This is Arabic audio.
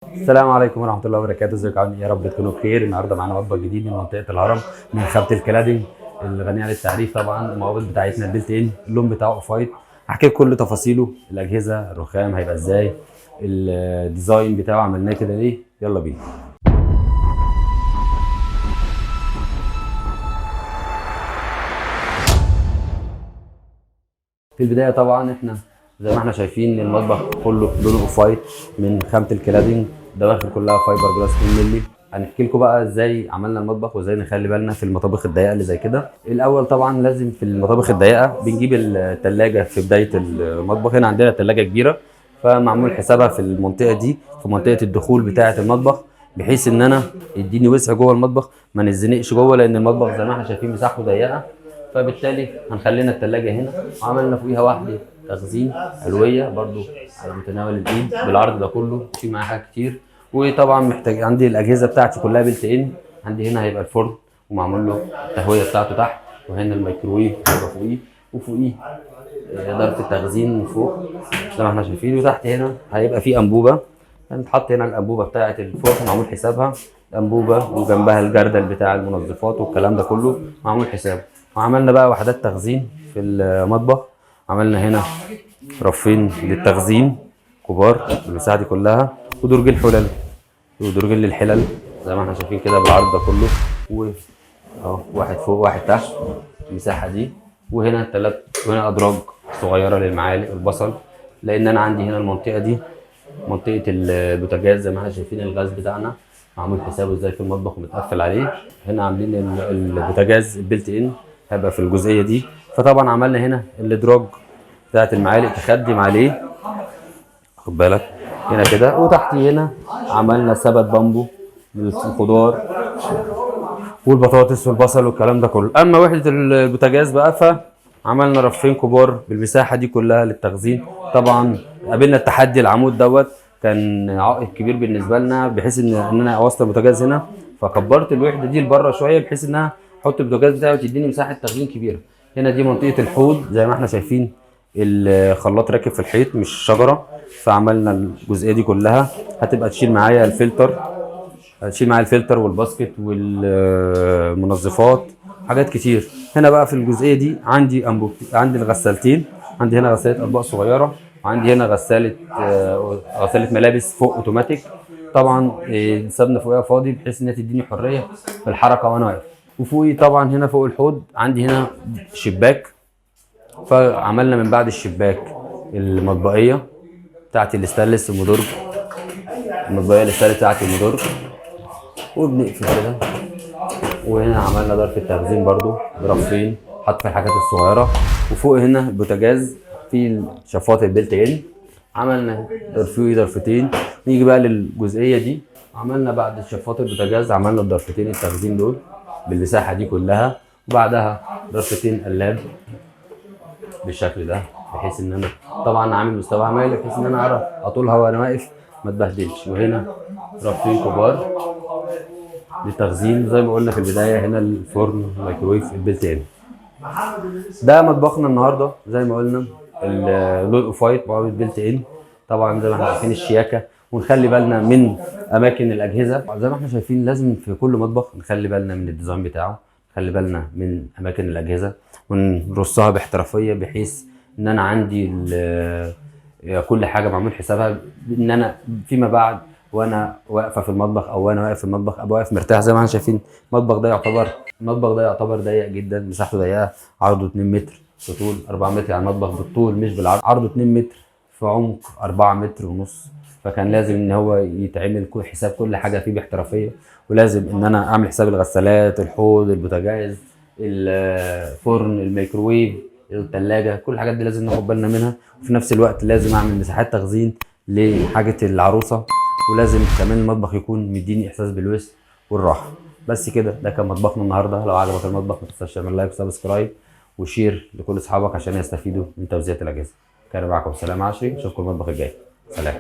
السلام عليكم ورحمة الله وبركاته، ازيكم عاملين ايه؟ يا رب تكونوا بخير. النهارده معانا مطبخ جديد من منطقة الهرم من خامة الكلادنج الغنية عن التعريف. طبعا المقابض بتاعتنا البلت ان، اللون بتاعه اوف وايت. هحكي لكم كل تفاصيله، الاجهزة، الرخام هيبقى ازاي، الديزاين بتاعه عملناه كده ليه. يلا بينا. في البداية طبعا احنا زي ما احنا شايفين المطبخ كله لونه اوف وايت من خامة الكلادنج، دواخل كلها فايبر جلاس 2 مللي. هنحكي لكم بقى ازاي عملنا المطبخ وازاي نخلي بالنا في المطابخ الضيقه اللي زي كده. الاول طبعا لازم في المطابخ الضيقه بنجيب الثلاجه في بدايه المطبخ. هنا عندنا ثلاجه كبيره فمعمول حسابها في المنطقه دي، في منطقه الدخول بتاعه المطبخ، بحيث ان انا يديني وسع جوه المطبخ، ما نزنقش جوه، لان المطبخ زي ما احنا شايفين مساحته ضيقه. فبالتالي هنخلينا الثلاجه هنا، وعملنا فوقيها واحده تخزين علويه برضو على متناول الايد بالعرض ده كله، في معاها حاجات كتير. وطبعا محتاج عندي الاجهزه بتاعتي كلها بلت ان. عندي هنا هيبقى الفرن ومعمول له التهويه بتاعته تحت، وهنا الميكروويف هيبقى فوقيه، وفوقيه اداره التخزين من فوق زي ما احنا شايفين. وتحت هنا هيبقى في انبوبه، هنتحط هنا الانبوبه بتاعه الفرن معمول حسابها، انبوبه وجنبها الجردل بتاع المنظفات والكلام ده كله معمول حسابه. وعملنا بقى وحدات تخزين في المطبخ. عملنا هنا رفين للتخزين كبار المساحه دي كلها، ودرجين حلل ودرجين للحلل زي ما احنا شايفين كده بالعرض ده كله، اهو واحد فوق واحد تحت المساحه دي. وهنا وهنا ادراج صغيره للمعالق والبصل، لان انا عندي هنا المنطقه دي منطقه البوتاجاز زي ما احنا شايفين. الغاز بتاعنا معمول حسابه ازاي في المطبخ ومتقفل عليه. هنا عاملين البوتاجاز البلت ان هيبقى في الجزئيه دي. فطبعا عملنا هنا الادراج بتاعت المعالق تخدم عليه، خد بالك هنا كده. وتحت هنا عملنا سبت بامبو للخضار والبطاطس والبصل والكلام ده كله. اما وحده البوتاجاز بقى، فعملنا رفين كبار بالمساحه دي كلها للتخزين. طبعا قابلنا التحدي، العمود دوت كان عائق كبير بالنسبه لنا، بحيث ان انا اوصل البوتاجاز هنا. فكبرت الوحده دي لبره شويه، بحيث انها احط البوتاجاز بتاعي وتديني مساحه تخزين كبيره. هنا دي منطقه الحوض زي ما احنا شايفين، الخلاط راكب في الحيط مش شجره. فعملنا الجزئيه دي كلها هتبقى تشيل معايا الفلتر، هتشيل معايا الفلتر والباسكت والمنظفات، حاجات كتير. هنا بقى في الجزئيه دي عندي عندي الغسالتين. عندي هنا غساله اطباق صغيره، وعندي هنا غساله ملابس فوق اوتوماتيك. طبعا سابنا فوقها فاضي بحيث انها تديني حريه في الحركه وانا واقف. وفوقي طبعا هنا فوق الحوض عندي هنا شباك، فعملنا من بعد الشباك المطبقيه بتاعت الاستانلس المدرج، المطبقيه الاستانلس بتاعت المدرج، وبنقفل كده. وهنا عملنا ظرف التخزين برضو برفين حط في الحاجات الصغيره. وفوق هنا البوتاجاز في شفاط البلت ان، عملنا ضرفتين. نيجي بقى للجزئيه دي، عملنا بعد شفاط البوتاجاز عملنا الضرفتين التخزين دول بالمساحه دي كلها، وبعدها ضرفتين قلاب بالشكل ده، بحيث ان انا طبعا عامل مستوى عمالي بحيث ان انا اعرف اطولها وانا واقف ما اتبهدلش. وهنا رفين كبار للتخزين زي ما قلنا في البدايه. هنا الفرن الميكروويف البلت ان. ده مطبخنا النهارده زي ما قلنا، اللون اوف وايت بعوض بلت ان. طبعا زي ما احنا شايفين الشياكه، ونخلي بالنا من اماكن الاجهزه. زي ما احنا شايفين لازم في كل مطبخ نخلي بالنا من الديزاين بتاعه، نخلي بالنا من اماكن الاجهزه ونرصها باحترافيه، بحيث ان انا عندي كل حاجه معمول حسابها، ان انا فيما بعد وانا واقفه في المطبخ او وانا واقف في المطبخ ابقى واقف مرتاح. زي ما احنا شايفين المطبخ ده يعتبر ضيق جدا، مساحته ضيقه، عرضه 2 متر في طول 4 متر. يعني المطبخ بالطول مش بالعرض، عرضه 2 متر في عمق 4 متر ونص. فكان لازم ان هو يتعمل كل حساب كل حاجه فيه باحترافيه، ولازم ان انا اعمل حساب الغسالات، الحوض، البوتاجاز، الفرن، الميكروويف، الثلاجه. كل الحاجات دي لازم ناخد بالنا منها. وفي نفس الوقت لازم اعمل مساحات تخزين لحاجه العروسه، ولازم كمان المطبخ يكون مديني احساس بالوسع والراحه. بس كده، ده كان مطبخنا النهارده. لو عجبك المطبخ ما تنساش تعمل لايك وسبسكرايب وشير لكل اصحابك عشان يستفيدوا من توزيع الاجهزه. كان معكم سلام عشري، اشوفكم المطبخ الجاي. سلام.